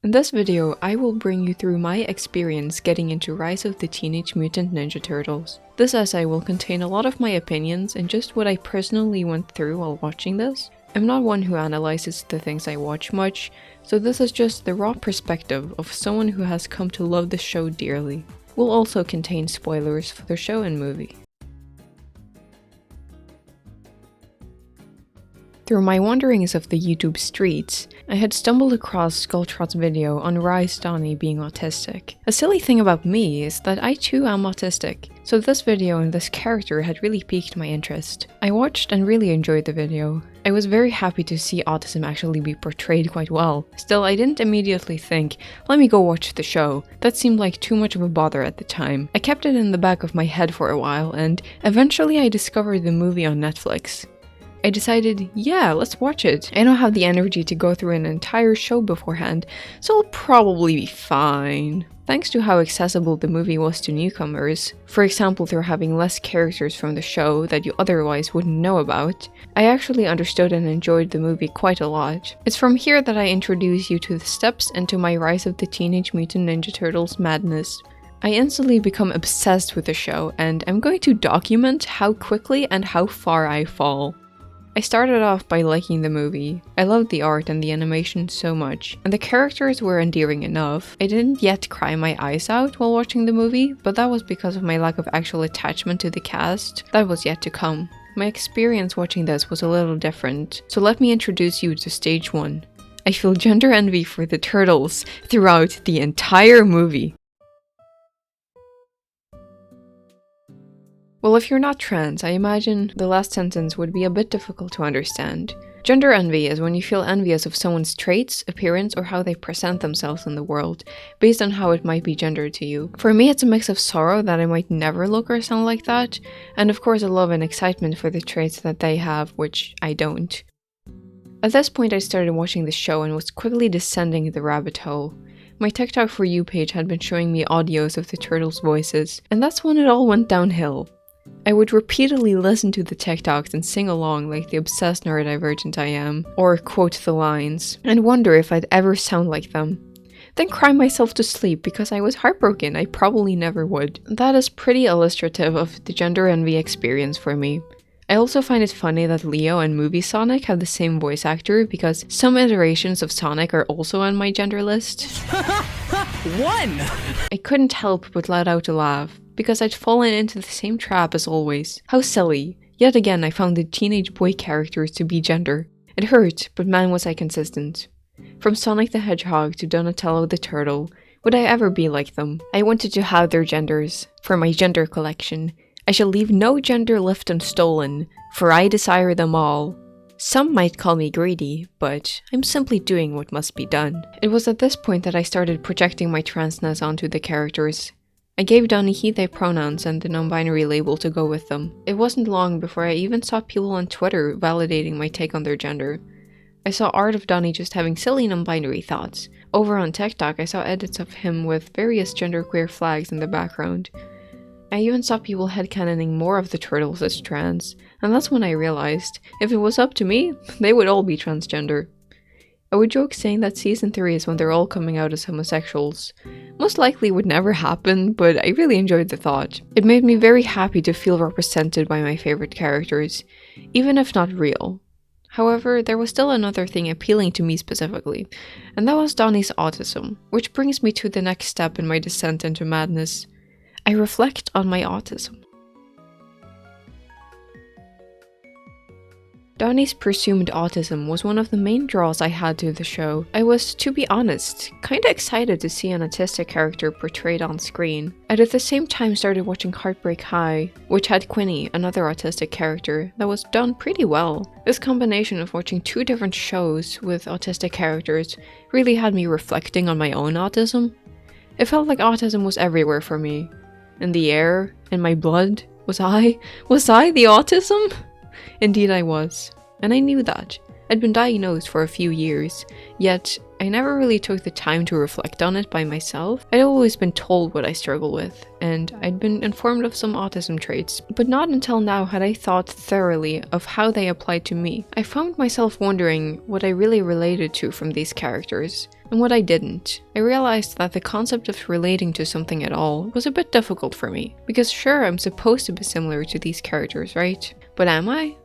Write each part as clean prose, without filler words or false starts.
In this video, I will bring you through my experience getting into Rise of the Teenage Mutant Ninja Turtles. This essay will contain a lot of my opinions and just what I personally went through while watching this. I'm not one who analyzes the things I watch much, so this is just the raw perspective of someone who has come to love the show dearly. Will also contain spoilers for the show and movie. Through my wanderings of the YouTube streets, I had stumbled across Skulltrot's video on Rise Donnie being autistic. A silly thing about me is that I too am autistic, so this video and this character had really piqued my interest. I watched and really enjoyed the video. I was very happy to see autism actually be portrayed quite well. Still, I didn't immediately think, let me go watch the show. That seemed like too much of a bother at the time. I kept it in the back of my head for a while, and eventually I discovered the movie on Netflix. I decided, yeah, let's watch it. I don't have the energy to go through an entire show beforehand, so I'll probably be fine. Thanks to how accessible the movie was to newcomers, for example through having less characters from the show that you otherwise wouldn't know about, I actually understood and enjoyed the movie quite a lot. It's from here that I introduce you to the steps into my Rise of the Teenage Mutant Ninja Turtles madness. I instantly become obsessed with the show, and I'm going to document how quickly and how far I fall. I started off by liking the movie. I loved the art and the animation so much, and the characters were endearing enough. I didn't yet cry my eyes out while watching the movie, but that was because of my lack of actual attachment to the cast. That was yet to come. My experience watching this was a little different, so let me introduce you to stage 1. I feel gender envy for the turtles throughout the entire movie. Well, if you're not trans, I imagine the last sentence would be a bit difficult to understand. Gender envy is when you feel envious of someone's traits, appearance, or how they present themselves in the world, based on how it might be gendered to you. For me, it's a mix of sorrow that I might never look or sound like that, and of course a love and excitement for the traits that they have, which I don't. At this point, I started watching the show and was quickly descending the rabbit hole. My TikTok For You page had been showing me audios of the turtles' voices, and that's when it all went downhill. I would repeatedly listen to the TikToks and sing along like the obsessed neurodivergent I am, or quote the lines, and wonder if I'd ever sound like them. Then cry myself to sleep because I was heartbroken. I probably never would. That is pretty illustrative of the gender envy experience for me. I also find it funny that Leo and Movie Sonic have the same voice actor because some iterations of Sonic are also on my gender list. One! I couldn't help but let out a laugh, because I'd fallen into the same trap as always. How silly. Yet again I found the teenage boy characters to be gender. It hurt, but man was I consistent. From Sonic the Hedgehog to Donatello the Turtle, would I ever be like them? I wanted to have their genders, for my gender collection. I shall leave no gender left unstolen, for I desire them all. Some might call me greedy, but I'm simply doing what must be done. It was at this point that I started projecting my transness onto the characters. I gave Donnie he they pronouns and the non-binary label to go with them. It wasn't long before I even saw people on Twitter validating my take on their gender. I saw art of Donnie just having silly non-binary thoughts. Over on TikTok I saw edits of him with various genderqueer flags in the background. I even saw people headcanoning more of the turtles as trans, and that's when I realized, if it was up to me, they would all be transgender. I would joke saying that season 3 is when they're all coming out as homosexuals. Most likely would never happen, but I really enjoyed the thought. It made me very happy to feel represented by my favorite characters, even if not real. However, there was still another thing appealing to me specifically, and that was Donnie's autism, which brings me to the next step in my descent into madness. I reflect on my autism. Donnie's presumed autism was one of the main draws I had to the show. I was, to be honest, kinda excited to see an autistic character portrayed on screen. I'd at the same time started watching Heartbreak High, which had Quinny, another autistic character, that was done pretty well. This combination of watching two different shows with autistic characters really had me reflecting on my own autism. It felt like autism was everywhere for me. In the air, in my blood. Was I the autism? Indeed I was, and I knew that. I'd been diagnosed for a few years, yet I never really took the time to reflect on it by myself. I'd always been told what I struggle with, and I'd been informed of some autism traits, but not until now had I thought thoroughly of how they applied to me. I found myself wondering what I really related to from these characters. and what I didn't. I realized that the concept of relating to something at all was a bit difficult for me, because sure, I'm supposed to be similar to these characters, right? But am I?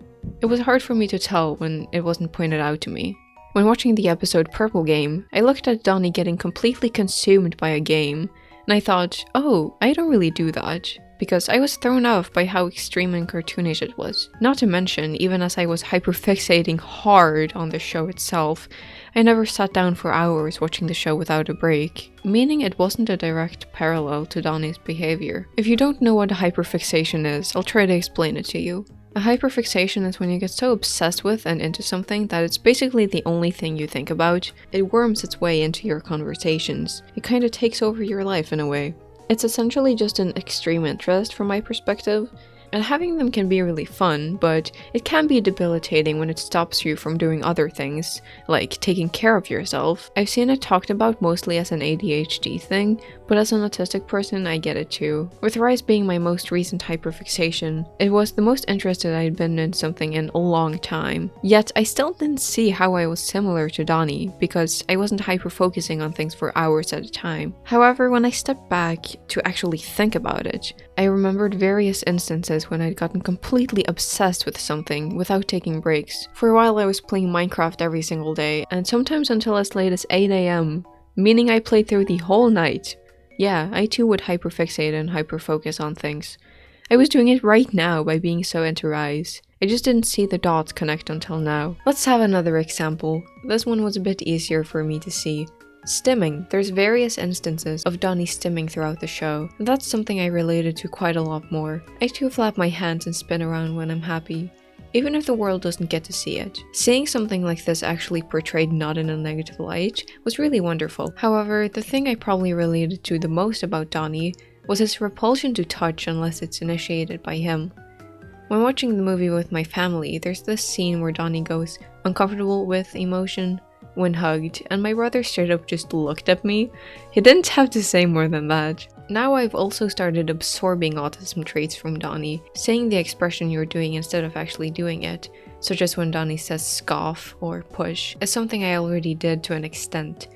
It was hard for me to tell when it wasn't pointed out to me. When watching the episode Purple Game, I looked at Donnie getting completely consumed by a game, and I thought, oh, I don't really do that, because I was thrown off by how extreme and cartoonish it was. Not to mention, even as I was hyperfixating hard on the show itself, I never sat down for hours watching the show without a break, meaning it wasn't a direct parallel to Donnie's behavior. If you don't know what a hyperfixation is, I'll try to explain it to you. A hyperfixation is when you get so obsessed with and into something that it's basically the only thing you think about. It worms its way into your conversations. It kind of takes over your life in a way. It's essentially just an extreme interest from my perspective, and having them can be really fun, but it can be debilitating when it stops you from doing other things, like taking care of yourself. I've seen it talked about mostly as an ADHD thing, but as an autistic person, I get it too. With Rise being my most recent hyperfixation, it was the most interested I'd been in something in a long time. Yet, I still didn't see how I was similar to Donnie, because I wasn't hyper-focusing on things for hours at a time. However, when I stepped back to actually think about it, I remembered various instances when I'd gotten completely obsessed with something without taking breaks. For a while I was playing Minecraft every single day, and sometimes until as late as 8 AM, meaning I played through the whole night. Yeah, I too would hyperfixate and hyperfocus on things. I was doing it right now by being so into Rise. I just didn't see the dots connect until now. Let's have another example. This one was a bit easier for me to see. Stimming. There's various instances of Donnie stimming throughout the show, and that's something I related to quite a lot more. I too flap my hands and spin around when I'm happy, even if the world doesn't get to see it. Seeing something like this actually portrayed not in a negative light was really wonderful. However, the thing I probably related to the most about Donnie was his repulsion to touch unless it's initiated by him. When watching the movie with my family, there's this scene where Donnie goes uncomfortable with emotion when hugged, and my brother straight up just looked at me. He didn't have to say more than that. Now I've also started absorbing autism traits from Donnie, saying the expression you're doing instead of actually doing it, such as when Donnie says scoff or push, is something I already did to an extent,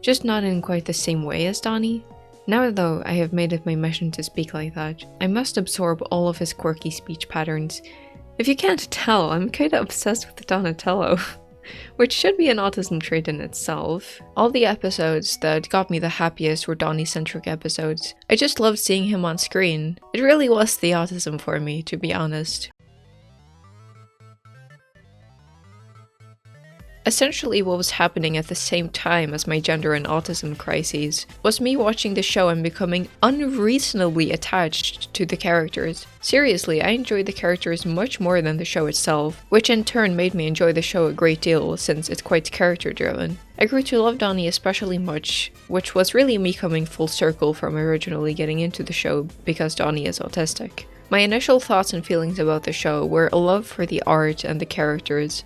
just not in quite the same way as Donnie. Now though I have made it my mission to speak like that, I must absorb all of his quirky speech patterns. If you can't tell, I'm kinda obsessed with Donatello. Which should be an autism trait in itself. All the episodes that got me the happiest were Donnie-centric episodes. I just loved seeing him on screen. It really was the autism for me, to be honest. Essentially, what was happening at the same time as my gender and autism crises was me watching the show and becoming unreasonably attached to the characters. Seriously, I enjoyed the characters much more than the show itself, which in turn made me enjoy the show a great deal since it's quite character-driven. I grew to love Donnie especially much, which was really me coming full circle from originally getting into the show because Donnie is autistic. My initial thoughts and feelings about the show were a love for the art and the characters.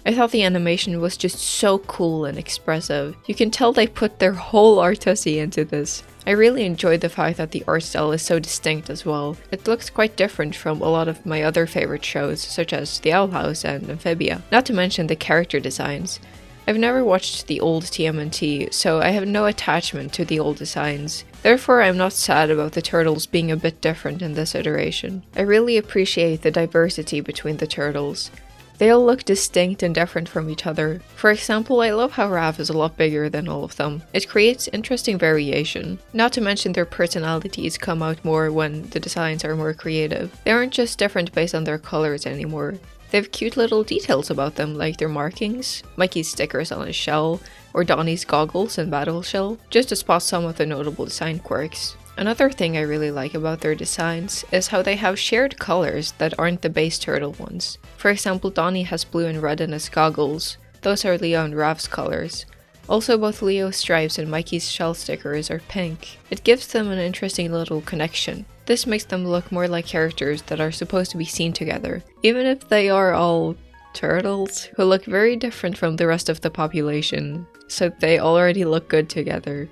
I thought the animation was just so cool and expressive. You can tell they put their whole artisty into this. I really enjoyed the fact that the art style is so distinct as well. It looks quite different from a lot of my other favorite shows, such as The Owl House and Amphibia. Not to mention the character designs. I've never watched the old TMNT, so I have no attachment to the old designs. Therefore, I'm not sad about the turtles being a bit different in this iteration. I really appreciate the diversity between the turtles. They all look distinct and different from each other. For example, I love how Raph is a lot bigger than all of them. It creates interesting variation. Not to mention their personalities come out more when the designs are more creative. They aren't just different based on their colors anymore. They have cute little details about them, like their markings, Mikey's stickers on his shell, or Donnie's goggles and battle shell, just to spot some of the notable design quirks. Another thing I really like about their designs is how they have shared colors that aren't the base turtle ones. For example, Donnie has blue and red in his goggles. Those are Leo and Raph's colors. Also, both Leo's stripes and Mikey's shell stickers are pink. It gives them an interesting little connection. This makes them look more like characters that are supposed to be seen together, even if they are all turtles who look very different from the rest of the population, so they already look good together.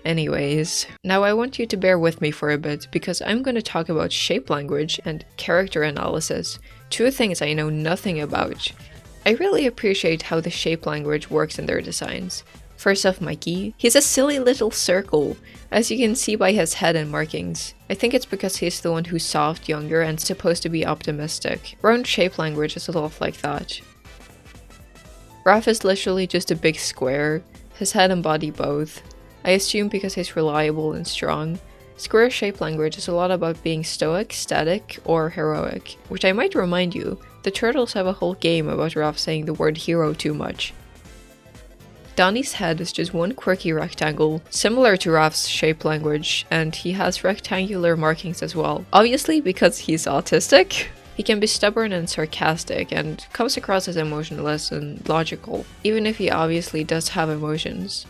Anyways, now I want you to bear with me for a bit because I'm going to talk about shape language and character analysis, two things I know nothing about. I really appreciate how the shape language works in their designs. First off, Mikey. He's a silly little circle, as you can see by his head and markings. I think it's because he's the one who's soft, younger, and supposed to be optimistic. Round shape language is a lot like that. Raph is literally just a big square. His head and body both. I assume because he's reliable and strong. Square shape language is a lot about being stoic, static, or heroic. Which I might remind you, the turtles have a whole game about Raph saying the word hero too much. Donnie's head is just one quirky rectangle, similar to Raph's shape language, and he has rectangular markings as well. Obviously because he's autistic. He can be stubborn and sarcastic, and comes across as emotionless and logical, even if he obviously does have emotions.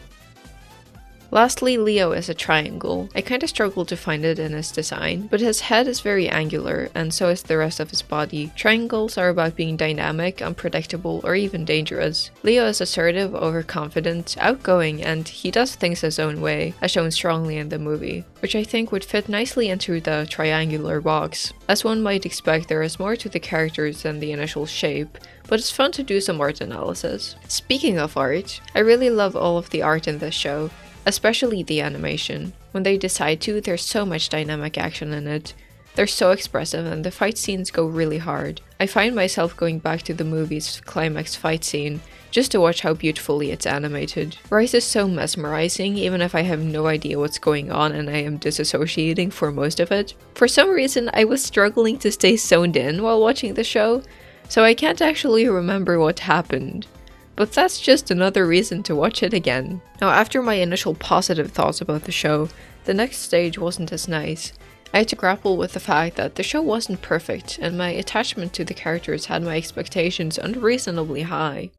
Lastly, Leo is a triangle. I kinda struggled to find it in his design, but his head is very angular, and so is the rest of his body. Triangles are about being dynamic, unpredictable, or even dangerous. Leo is assertive, overconfident, outgoing, and he does things his own way, as shown strongly in the movie, which I think would fit nicely into the triangular box. As one might expect, there is more to the characters than the initial shape, but it's fun to do some art analysis. Speaking of art, I really love all of the art in this show. Especially the animation. When they decide to, there's so much dynamic action in it. They're so expressive and the fight scenes go really hard. I find myself going back to the movie's climax fight scene just to watch how beautifully it's animated. Rice is so mesmerizing even if I have no idea what's going on and I am disassociating for most of it. For some reason I was struggling to stay zoned in while watching the show, so I can't actually remember what happened. But that's just another reason to watch it again. Now, after my initial positive thoughts about the show, the next stage wasn't as nice. I had to grapple with the fact that the show wasn't perfect, and my attachment to the characters had my expectations unreasonably high.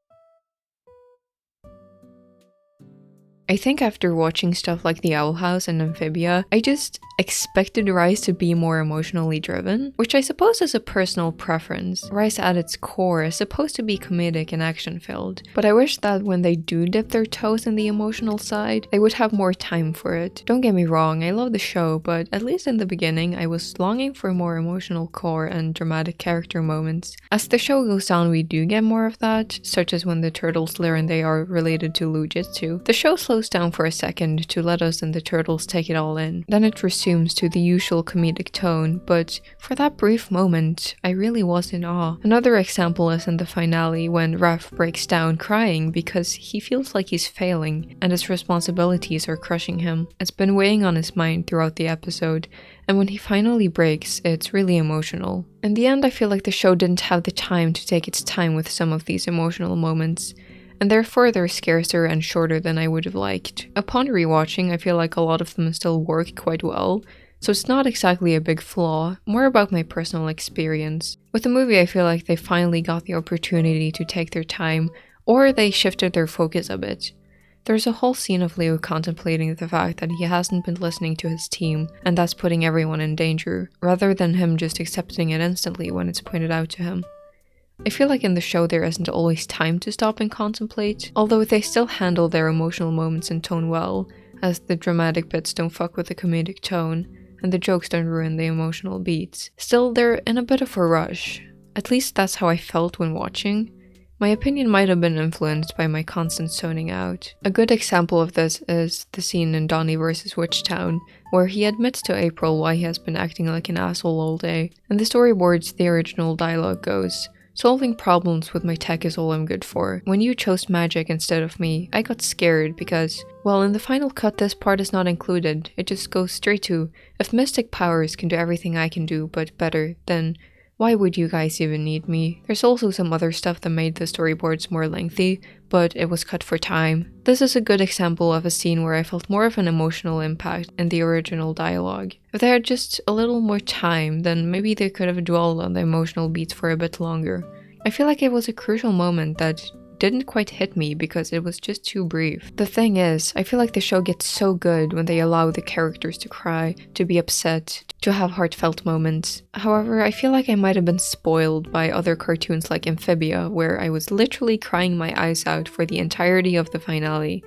I think after watching stuff like The Owl House and Amphibia, I just expected Rice to be more emotionally driven, which I suppose is a personal preference. Rice at its core is supposed to be comedic and action-filled, but I wish that when they do dip their toes in the emotional side, they would have more time for it. Don't get me wrong, I love the show, but at least in the beginning, I was longing for more emotional core and dramatic character moments. As the show goes on, we do get more of that, such as when the turtles learn they are related to Lujitsu. The show slows down for a second to let us and the turtles take it all in. Then it resumes to the usual comedic tone, but for that brief moment, I really was in awe. Another example is in the finale when Raph breaks down crying because he feels like he's failing and his responsibilities are crushing him. It's been weighing on his mind throughout the episode, and when he finally breaks, it's really emotional. In the end, I feel like the show didn't have the time to take its time with some of these emotional moments, and therefore they're scarcer and shorter than I would have liked. Upon rewatching, I feel like a lot of them still work quite well, so it's not exactly a big flaw, more about my personal experience. With the movie, I feel like they finally got the opportunity to take their time, or they shifted their focus a bit. There's a whole scene of Leo contemplating the fact that he hasn't been listening to his team, and that's putting everyone in danger, rather than him just accepting it instantly when it's pointed out to him. I feel like in the show there isn't always time to stop and contemplate, although they still handle their emotional moments and tone well, as the dramatic bits don't fuck with the comedic tone, and the jokes don't ruin the emotional beats. Still, they're in a bit of a rush. At least that's how I felt when watching. My opinion might have been influenced by my constant zoning out. A good example of this is the scene in Donnie vs. Witchtown, where he admits to April why he has been acting like an asshole all day. In the storyboards, the original dialogue goes, "Solving problems with my tech is all I'm good for. When you chose magic instead of me, I got scared because, well, in the final cut this part is not included. It just goes straight to, if mystic powers can do everything I can do but better, then why would you guys even need me?" There's also some other stuff that made the storyboards more lengthy, but it was cut for time. This is a good example of a scene where I felt more of an emotional impact in the original dialogue. If they had just a little more time, then maybe they could have dwelled on the emotional beats for a bit longer. I feel like it was a crucial moment that didn't quite hit me because it was just too brief. The thing is, I feel like the show gets so good when they allow the characters to cry, to be upset, to have heartfelt moments. However, I feel like I might have been spoiled by other cartoons like Amphibia, where I was literally crying my eyes out for the entirety of the finale.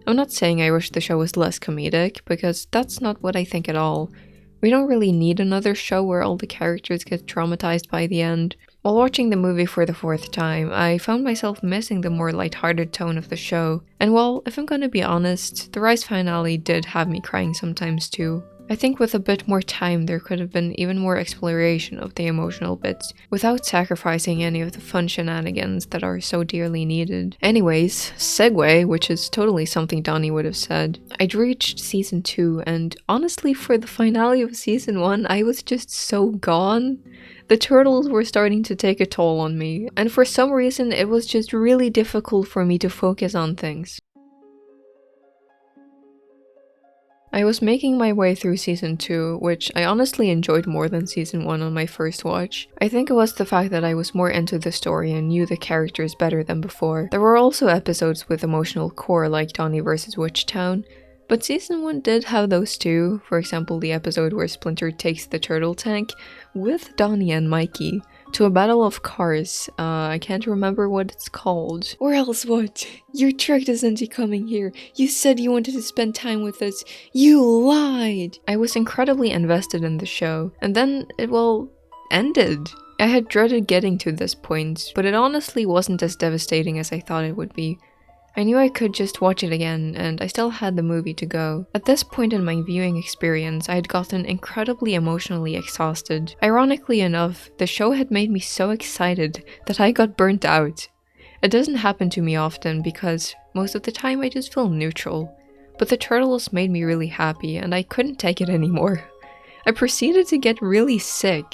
I'm not saying I wish the show was less comedic, because that's not what I think at all. We don't really need another show where all the characters get traumatized by the end. While watching the movie for the fourth time, I found myself missing the more lighthearted tone of the show, and while, if I'm gonna be honest, the Rise finale did have me crying sometimes too. I think with a bit more time there could have been even more exploration of the emotional bits, without sacrificing any of the fun shenanigans that are so dearly needed. Anyways, segue, which is totally something Donnie would have said. I'd reached season 2, and honestly for the finale of season 1, I was just so gone. The turtles were starting to take a toll on me, and for some reason it was just really difficult for me to focus on things. I was making my way through season 2, which I honestly enjoyed more than season 1 on my first watch. I think it was the fact that I was more into the story and knew the characters better than before. There were also episodes with emotional core like Donnie vs. Witchtown, but season 1 did have those too. For example, the episode where Splinter takes the turtle tank with Donnie and Mikey to a battle of cars. I can't remember what it's called. Or else what? You tricked us into coming here. You said you wanted to spend time with us. You lied! I was incredibly invested in the show, and then it, well, ended. I had dreaded getting to this point, but it honestly wasn't as devastating as I thought it would be. I knew I could just watch it again, and I still had the movie to go. At this point in my viewing experience, I had gotten incredibly emotionally exhausted. Ironically enough, the show had made me so excited that I got burnt out. It doesn't happen to me often because most of the time I just feel neutral, but the turtles made me really happy and I couldn't take it anymore. I proceeded to get really sick.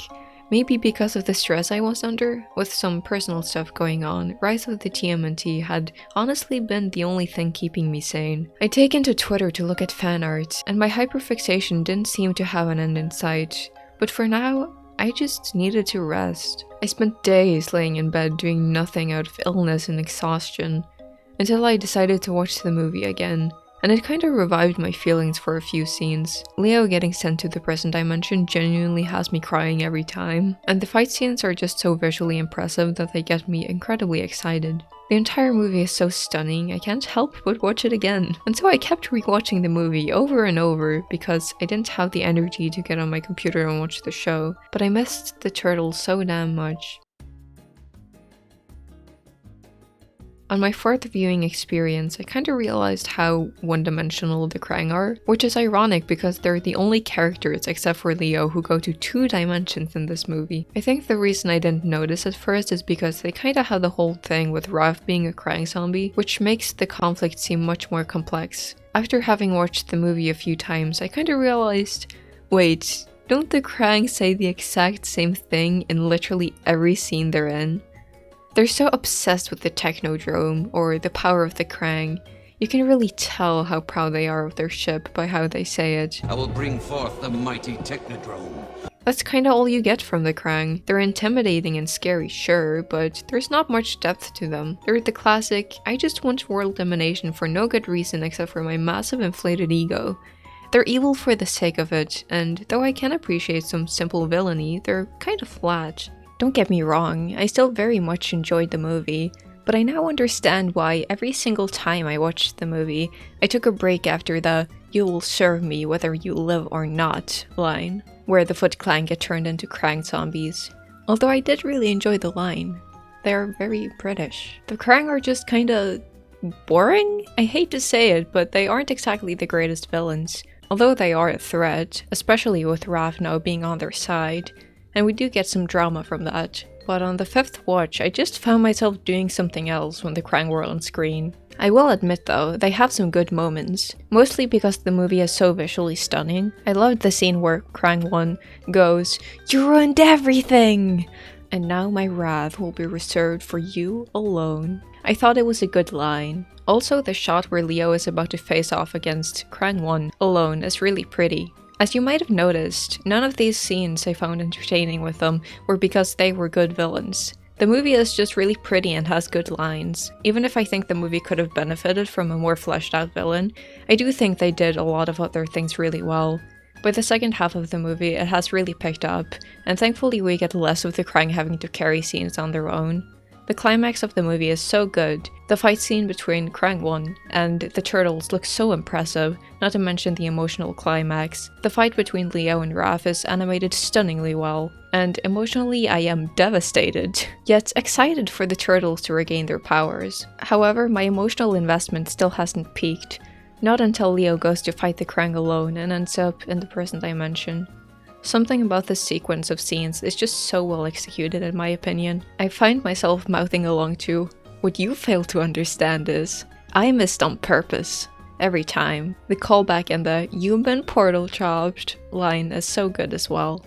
Maybe because of the stress I was under, with some personal stuff going on, Rise of the TMNT had honestly been the only thing keeping me sane. I'd taken to Twitter to look at fan art, and my hyperfixation didn't seem to have an end in sight. But for now, I just needed to rest. I spent days laying in bed doing nothing out of illness and exhaustion, until I decided to watch the movie again. And it kind of revived my feelings for a few scenes. Leo getting sent to the present dimension genuinely has me crying every time, and the fight scenes are just so visually impressive that they get me incredibly excited. The entire movie is so stunning, I can't help but watch it again. And so I kept rewatching the movie over and over because I didn't have the energy to get on my computer and watch the show, but I missed the turtles so damn much. On my fourth viewing experience, I kinda realized how one-dimensional the Krang are, which is ironic because they're the only characters except for Leo who go to 2 dimensions in this movie. I think the reason I didn't notice at first is because they kinda have the whole thing with Raph being a Krang zombie, which makes the conflict seem much more complex. After having watched the movie a few times, I kinda realized, wait, don't the Krang say the exact same thing in literally every scene they're in? They're so obsessed with the Technodrome, or the power of the Krang. You can really tell how proud they are of their ship by how they say it. I will bring forth the mighty Technodrome. That's kinda all you get from the Krang. They're intimidating and scary, sure, but there's not much depth to them. They're the classic, I just want world domination for no good reason except for my massive inflated ego. They're evil for the sake of it, and though I can appreciate some simple villainy, they're kind of flat. Don't get me wrong, I still very much enjoyed the movie, but I now understand why every single time I watched the movie, I took a break after the "you will serve me whether you live or not" line, where the Foot Clan get turned into Krang zombies. Although I did really enjoy the line. They're very British. The Krang are just kinda boring? I hate to say it, but they aren't exactly the greatest villains. Although they are a threat, especially with Raph now being on their side, and we do get some drama from that. But on the 5th watch, I just found myself doing something else when the Krang were on screen. I will admit though, they have some good moments, mostly because the movie is so visually stunning. I loved the scene where Krang 1 goes, "You ruined everything! And now my wrath will be reserved for you alone." I thought it was a good line. Also, the shot where Leo is about to face off against Krang 1 alone is really pretty. As you might have noticed, none of these scenes I found entertaining with them were because they were good villains. The movie is just really pretty and has good lines. Even if I think the movie could have benefited from a more fleshed out villain, I do think they did a lot of other things really well. By the second half of the movie, it has really picked up, and thankfully we get less of the Krang having to carry scenes on their own. The climax of the movie is so good. The fight scene between Krang 1 and the turtles looks so impressive, not to mention the emotional climax. The fight between Leo and Raph is animated stunningly well, and emotionally I am devastated, yet excited for the turtles to regain their powers. However, my emotional investment still hasn't peaked, not until Leo goes to fight the Krang alone and ends up in the present dimension. Something about this sequence of scenes is just so well executed in my opinion. I find myself mouthing along to, "Would you fail to understand this? I missed on purpose." Every time. The callback in the "You've been portal chopped" line is so good as well.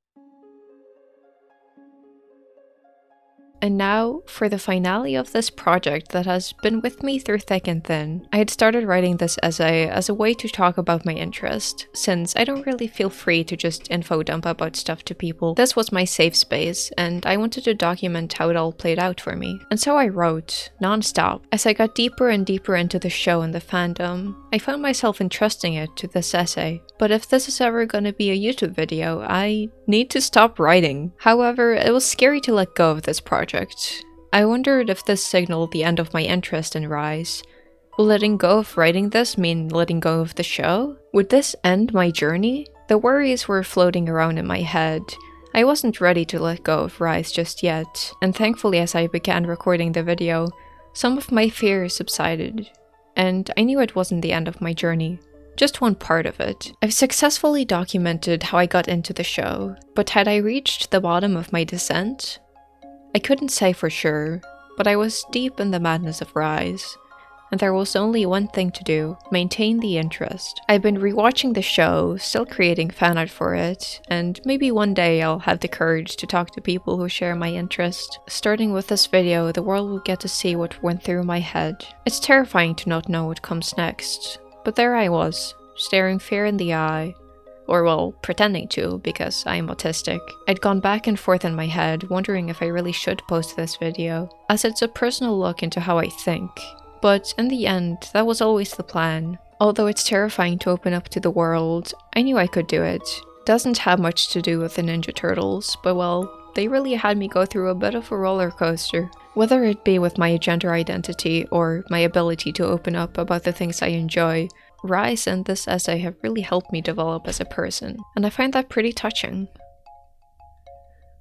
And now, for the finale of this project that has been with me through thick and thin. I had started writing this essay as a way to talk about my interest, since I don't really feel free to just info dump about stuff to people. This was my safe space, and I wanted to document how it all played out for me. And so I wrote, non-stop. As I got deeper and deeper into the show and the fandom, I found myself entrusting it to this essay. But if this is ever gonna be a YouTube video, I need to stop writing. However, it was scary to let go of this project. I wondered if this signaled the end of my interest in Rise. Will letting go of writing this mean letting go of the show? Would this end my journey? The worries were floating around in my head. I wasn't ready to let go of Rise just yet, and thankfully as I began recording the video, some of my fears subsided, and I knew it wasn't the end of my journey. Just one part of it. I've successfully documented how I got into the show, but had I reached the bottom of my descent? I couldn't say for sure, but I was deep in the madness of Rise, and there was only one thing to do: maintain the interest. I've been rewatching the show, still creating fanart for it, and maybe one day I'll have the courage to talk to people who share my interest. Starting with this video, the world will get to see what went through my head. It's terrifying to not know what comes next, but there I was, staring fear in the eye. Or well, pretending to, because I am autistic. I'd gone back and forth in my head, wondering if I really should post this video, as it's a personal look into how I think. But in the end, that was always the plan. Although it's terrifying to open up to the world, I knew I could do it. Doesn't have much to do with the Ninja Turtles, but well, they really had me go through a bit of a roller coaster. Whether it be with my gender identity or my ability to open up about the things I enjoy, Rise and this essay have really helped me develop as a person, and I find that pretty touching.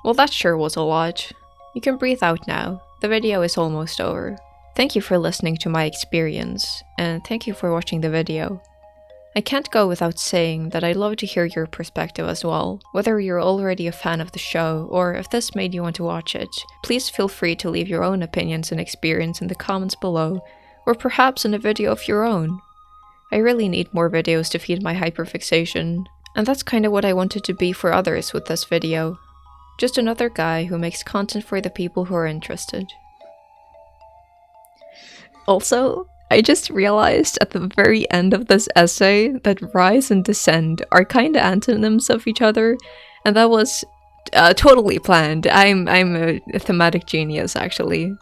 Well, that sure was a lot. You can breathe out now. The video is almost over. Thank you for listening to my experience, and thank you for watching the video. I can't go without saying that I'd love to hear your perspective as well. Whether you're already a fan of the show, or if this made you want to watch it, please feel free to leave your own opinions and experience in the comments below, or perhaps in a video of your own. I really need more videos to feed my hyperfixation, and that's kind of what I wanted to be for others with this video. Just another guy who makes content for the people who are interested. Also, I just realized at the very end of this essay that Rise and Descend are kinda antonyms of each other, and that was totally planned. I'm a thematic genius, actually.